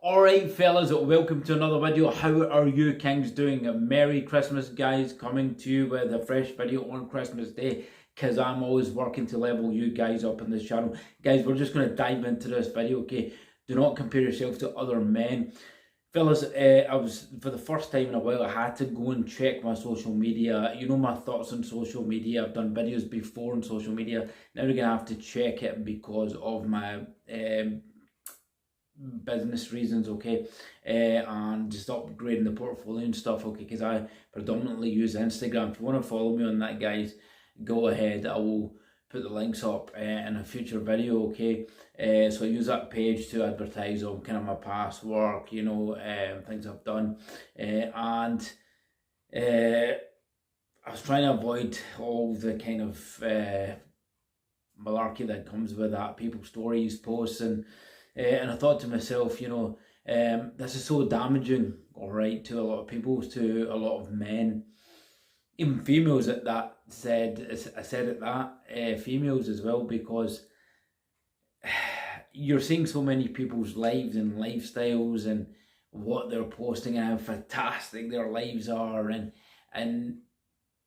Alright fellas, welcome to another video. How are you kings doing? A Merry Christmas guys, coming to you with a fresh video on Christmas Day, because I'm always working to level you guys up in this channel. Guys, we're just going to dive into this video, okay? Do not compare yourself to other men. Fellas, for the first time in a while, I had to go and check my social media. You know my thoughts on social media. I've done videos before on social media. Now we're going to have to check it because of my business reasons, okay, and just upgrading the portfolio and stuff, okay, because I predominantly use Instagram. If you want to follow me on that, guys, go ahead. I will put the links up in a future video, okay. So I use that page to advertise on kind of my past work, you know, things I've done, and I was trying to avoid all the kind of malarkey that comes with that, people stories, posts, and I thought to myself, you know, this is so damaging, all right, to a lot of people, to a lot of men, even females at that. Females as well, because you're seeing so many people's lives and lifestyles and what they're posting and how fantastic their lives are, and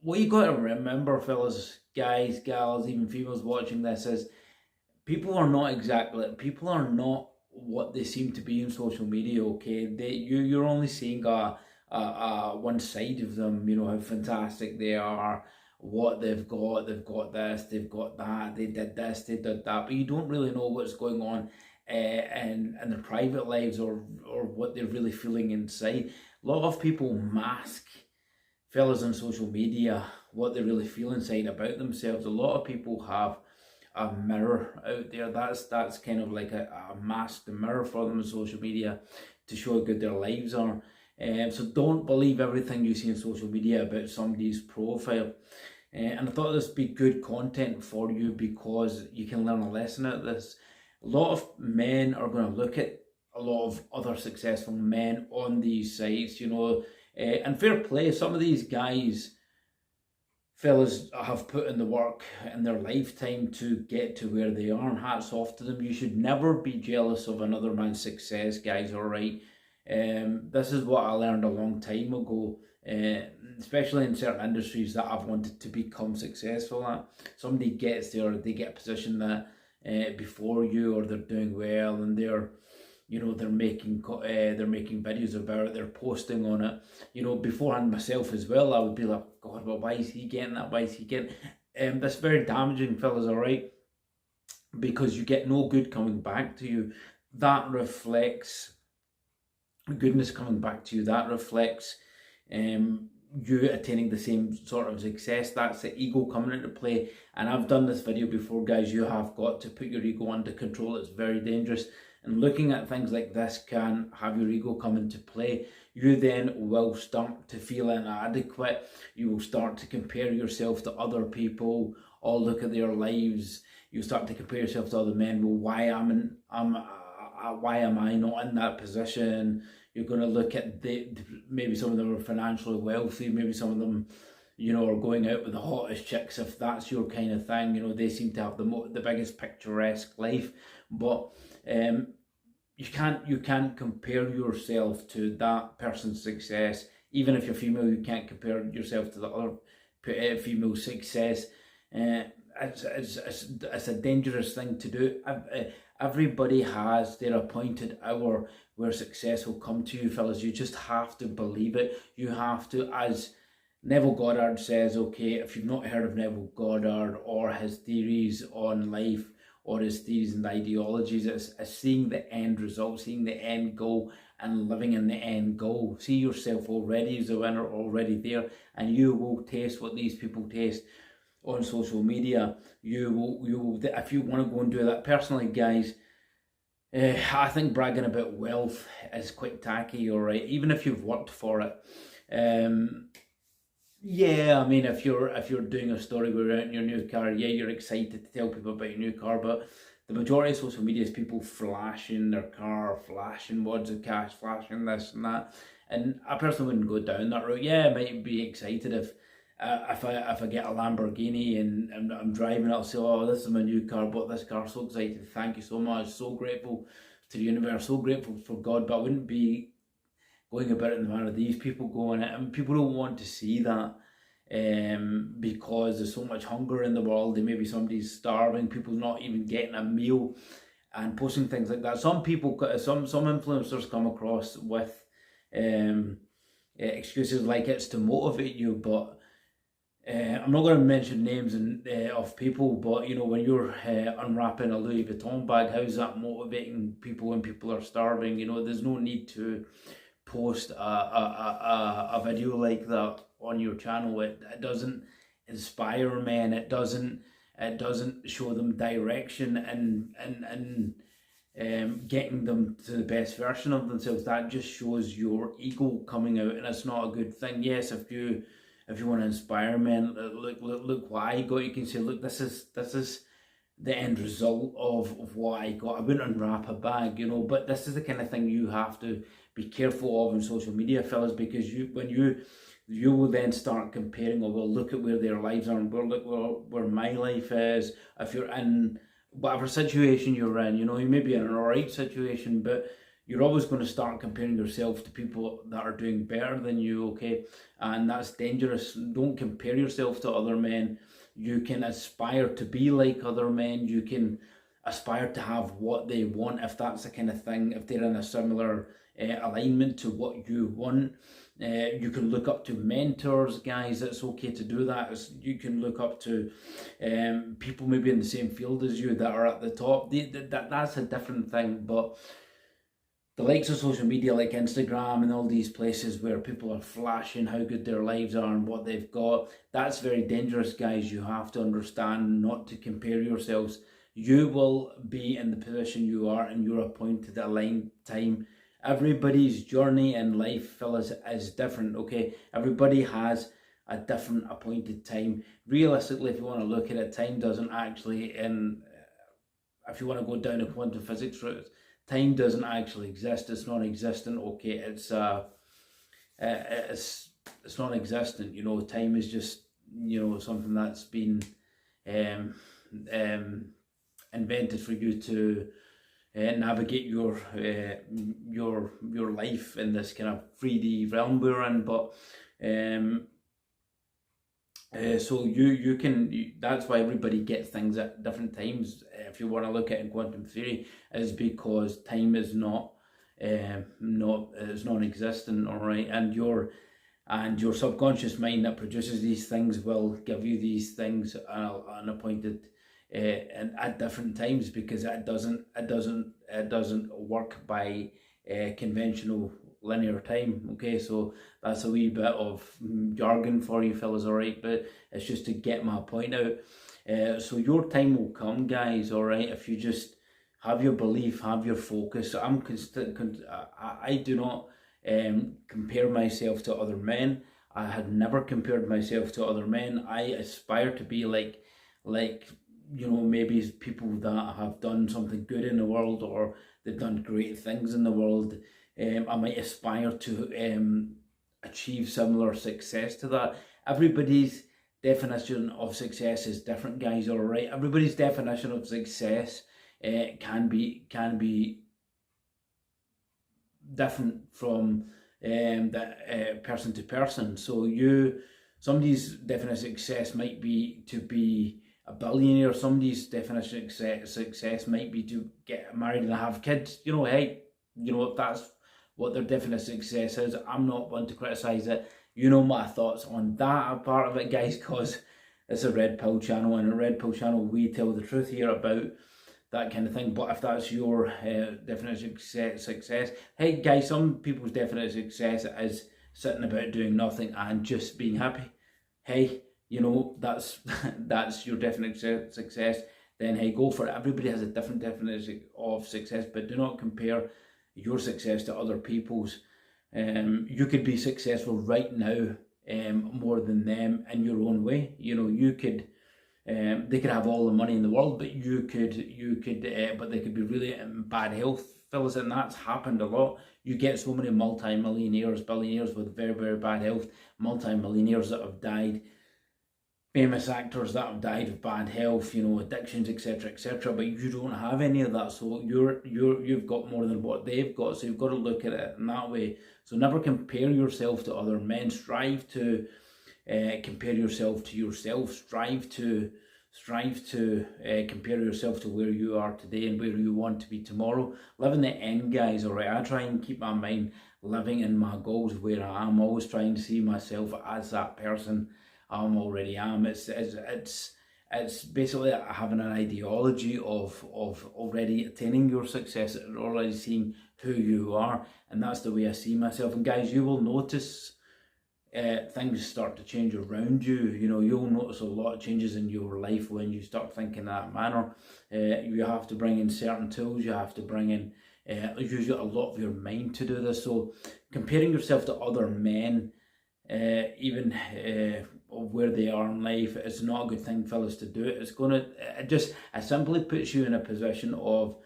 what you got to remember, fellas, guys, gals, even females watching this, is people are not what they seem to be on social media, okay? You're only seeing one side of them, you know, how fantastic they are, what they've got this, they've got that, they did this, they did that, but you don't really know what's going on in their private lives, or what they're really feeling inside. A lot of people mask, fellas, on social media, what they really feel inside about themselves. A lot of people have a mirror out there. That's kind of like a masked mirror for them on social media to show how good their lives are. So don't believe everything you see on social media about somebody's profile. And I thought this would be good content for you, because you can learn a lesson out of this. A lot of men are going to look at a lot of other successful men on these sites, you know, and fair play, some of these guys, fellas, have put in the work in their lifetime to get to where they are, and hats off to them. You should never be jealous of another man's success, guys, all right? This is what I learned a long time ago, especially in certain industries that I've wanted to become successful at. Somebody gets there, they get a position that before you, or they're doing well, and they're, you know, they're making videos about it, they're posting on it. You know, beforehand myself as well, I would be like, God, well, why is he getting that? Why is he getting? That's very damaging, fellas, all right? Because you get no good coming back to you. That reflects goodness coming back to you. That reflects you attaining the same sort of success. That's the ego coming into play. And I've done this video before, guys. You have got to put your ego under control. It's very dangerous. And looking at things like this can have your ego come into play. You then will start to feel inadequate. You will start to compare yourself to other people, or look at their lives. You start to compare yourself to other men. Well, why am I not in that position? You're going to look at maybe some of them are financially wealthy. Maybe some of them, you know, are going out with the hottest chicks, if that's your kind of thing. You know, they seem to have the biggest picturesque life, but you can't compare yourself to that person's success. Even if you're female, you can't compare yourself to the other female's success. It's a dangerous thing to do. Everybody has their appointed hour where success will come to you, fellas. You just have to believe it. You have to, as Neville Goddard says, okay, if you've not heard of Neville Goddard or his theories on life, or his theories and ideologies, it's seeing the end result, seeing the end goal, and living in the end goal. See yourself already as a winner, already there, and you will taste what these people taste on social media. You will, if you want to go and do that. Personally, guys, I think bragging about wealth is quite tacky, all right, even if you've worked for it. Yeah, I mean, if you're doing a story where you're out in your new car, yeah, you're excited to tell people about your new car, but the majority of social media is people flashing their car, flashing wads of cash, flashing this and that. And I personally wouldn't go down that route. Yeah, I might be excited if I get a Lamborghini and I'm driving it, I'll say, oh, this is my new car, bought this car, so excited, thank you so much, so grateful to the universe, so grateful for God, but I wouldn't be going about it in the manner these people go in it. And people don't want to see that, because there's so much hunger in the world, and maybe somebody's starving, people's not even getting a meal, and posting things like that. Some people, some influencers come across with excuses like it's to motivate you, but I'm not going to mention names of people, but you know, when you're unwrapping a Louis Vuitton bag, how's that motivating people when people are starving? You know, there's no need to post a video like that on your channel. It doesn't inspire men. It doesn't show them direction and getting them to the best version of themselves. That just shows your ego coming out, and it's not a good thing. Yes, if you want to inspire men, look what I got. You can say, look, this is the end result of what I got. I wouldn't unwrap a bag, you know, but this is the kind of thing you have to be careful of on social media, fellas, because you will then start comparing, or well, look at where their lives are, and look where my life is. If you're in whatever situation you're in, you know, you may be in an alright situation, but you're always going to start comparing yourself to people that are doing better than you, okay? And that's dangerous. Don't compare yourself to other men. You can aspire to be like other men. You can aspire to have what they want, if that's the kind of thing, if they're in a similar alignment to what you want. You can look up to mentors, guys. It's okay to do that. You can look up to people maybe in the same field as you that are at the top. That's a different thing, but the likes of social media like Instagram and all these places where people are flashing how good their lives are and what they've got, that's very dangerous, guys. You have to understand not to compare yourselves. You will be in the position you are in your appointed aligned time. Everybody's journey in life, fellas, is different, okay? Everybody has a different appointed time. Realistically, if you want to look at it, time doesn't actually, if you want to go down a quantum physics route, time doesn't actually exist. It's non-existent, okay? It's non-existent, you know. Time is just, you know, something that's been invented for you to navigate your life in this kind of 3D realm we're in. But so you can, that's why everybody gets things at different times. If you want to look at it in quantum theory, is because time is it's non-existent, all right? And your subconscious mind that produces these things will give you these things unappointed and at different times, because it doesn't work by conventional linear time, okay? So that's a wee bit of jargon for you fellas, all right? But it's just to get my point out. So your time will come, guys, all right? If you just have your belief, have your focus. I do not compare myself to other men. I had never compared myself to other men. I aspire to be like you know, maybe people that have done something good in the world, or they've done great things in the world. I might aspire to achieve similar success to that. Everybody's definition of success is different, guys, all right? Everybody's definition of success can be different from person to person. So somebody's definition of success might be to be a billionaire. Somebody's definition of success might be to get married and have kids. You know, hey, you know, if that's what their definition of success is, I'm not one to criticise it. You know my thoughts on that part of it, guys, because it's a Red Pill channel, and a Red Pill channel, we tell the truth here about that kind of thing. But if that's your definition of success, hey guys, some people's definition of success is sitting about doing nothing and just being happy. Hey, you know, that's your definition of success, then hey, go for it. Everybody has a different definition of success, but do not compare your success to other people's. You could be successful right now more than them in your own way. You know, you could they could have all the money in the world, but but they could be really in bad health, fellas, and that's happened a lot. You get so many multi-millionaires, billionaires with very, very bad health, multi-millionaires that have died famous actors that have died of bad health, you know, addictions, etc., etc. But you don't have any of that, so you've got more than what they've got. So you've got to look at it in that way. So never compare yourself to other men. Strive to compare yourself to yourself. Strive to compare yourself to where you are today and where you want to be tomorrow. Live in the end, guys. All right, I try and keep my mind living in my goals, where I am always trying to see myself as that person I already am. It's basically having an ideology of already attaining your success, already seeing who you are, and that's the way I see myself. And guys, you will notice things start to change around you. You know, you'll notice a lot of changes in your life when you start thinking that manner. You have to bring in certain tools. You have to bring in use a lot of your mind to do this. So comparing yourself to other men, even where they are in life, it's not a good thing, fellas, to do it. It's gonna it simply puts you in a position of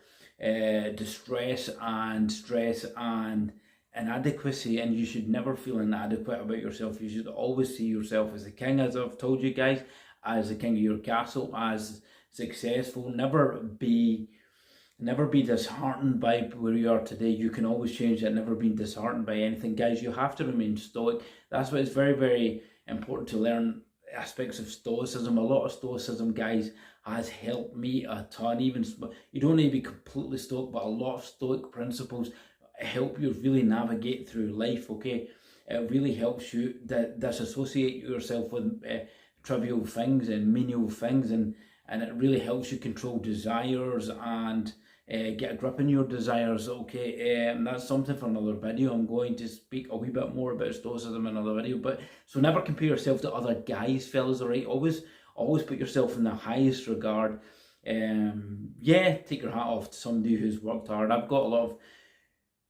distress and stress and inadequacy, and you should never feel inadequate about yourself. You should always see yourself as the king, as I've told you guys, as the king of your castle, as successful. Never be disheartened by where you are today. You can always change that. Never be disheartened by anything, guys. You have to remain stoic. That's why it's very, very important to learn aspects of stoicism. A lot of stoicism, guys, has helped me a ton. Even you don't need to be completely stoic, but a lot of stoic principles help you really navigate through life. Okay, it really helps you disassociate yourself with trivial things and menial things, and it really helps you control desires and get a grip on your desires. Okay, that's something for another video. I'm going to speak a wee bit more about stoicism in another video. But so never compare yourself to other guys, fellas. All right, always put yourself in the highest regard. Yeah, take your hat off to somebody who's worked hard. I've got a lot of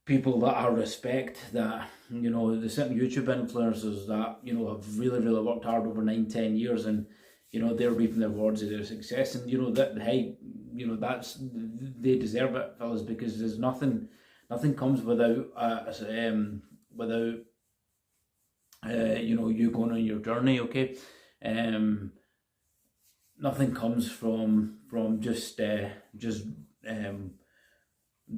people that I respect, that, you know, the certain YouTube influencers that, you know, have really, really worked hard over 9-10 years, and, you know, they're reaping the rewards of their success. And, you know, that, hey, you know, they deserve it, fellas, because there's nothing comes without you know, you going on your journey. Okay, nothing comes from just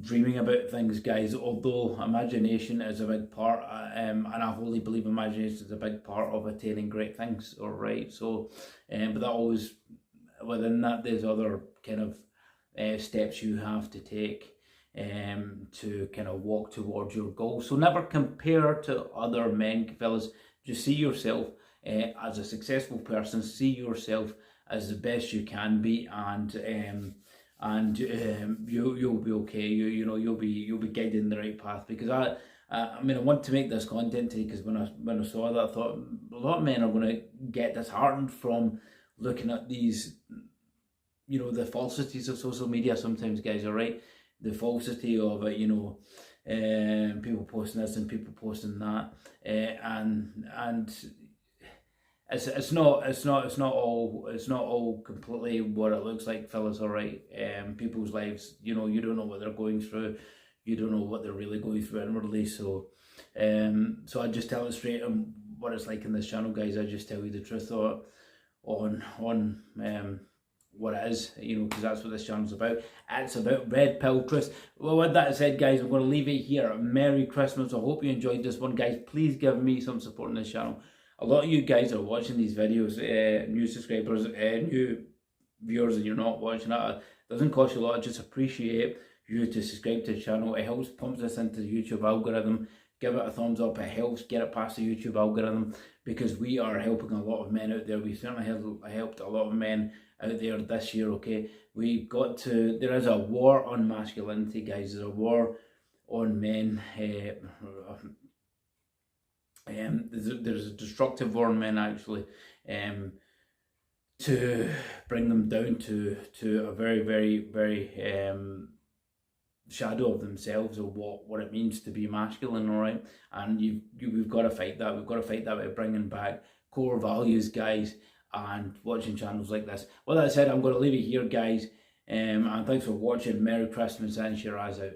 dreaming about things, guys. Although imagination is a big part, and I wholly believe imagination is a big part of attaining great things. All right, so but that always, within that, there's other kind of steps you have to take to kind of walk towards your goal. So never compare to other men, fellas. Just see yourself as a successful person. See yourself as the best you can be, and you'll be okay. You know, you'll be guided in the right path. Because I mean, I want to make this content today, because when I saw that, I thought a lot of men are going to get disheartened from looking at these, you know, the falsities of social media sometimes, guys. All right, the falsity of it, you know, people posting this and people posting that, and it's not all completely what it looks like, fellas. All right, people's lives, you know, you don't know what they're going through, you don't know what they're really going through inwardly. So so I just tell it straight on what it's like in this channel, guys. I just tell you the truth on what it is, you know, because that's what this channel's about. It's about red pill truth. Well, with that said, guys, I'm going to leave it here. Merry Christmas. I hope you enjoyed this one, guys. Please give me some support on this channel. A lot of you guys are watching these videos, new subscribers, new viewers, and you're not watching it. It doesn't cost you a lot. I just appreciate you to subscribe to the channel. It helps pump this into the YouTube algorithm. Give it a thumbs up. It helps get it past the YouTube algorithm, because we are helping a lot of men out there. We certainly have helped a lot of men out there this year. Okay, there is a war on masculinity, guys. There's a war on men. There's a destructive war on men, actually, to bring them down to a very, very, very shadow of themselves, of what it means to be masculine. All right, and we've got to fight that. We've got to fight that by bringing back core values, guys, and watching channels like this. With that said, I'm going to leave it here, guys, and thanks for watching. Merry Christmas, and Shiraz out.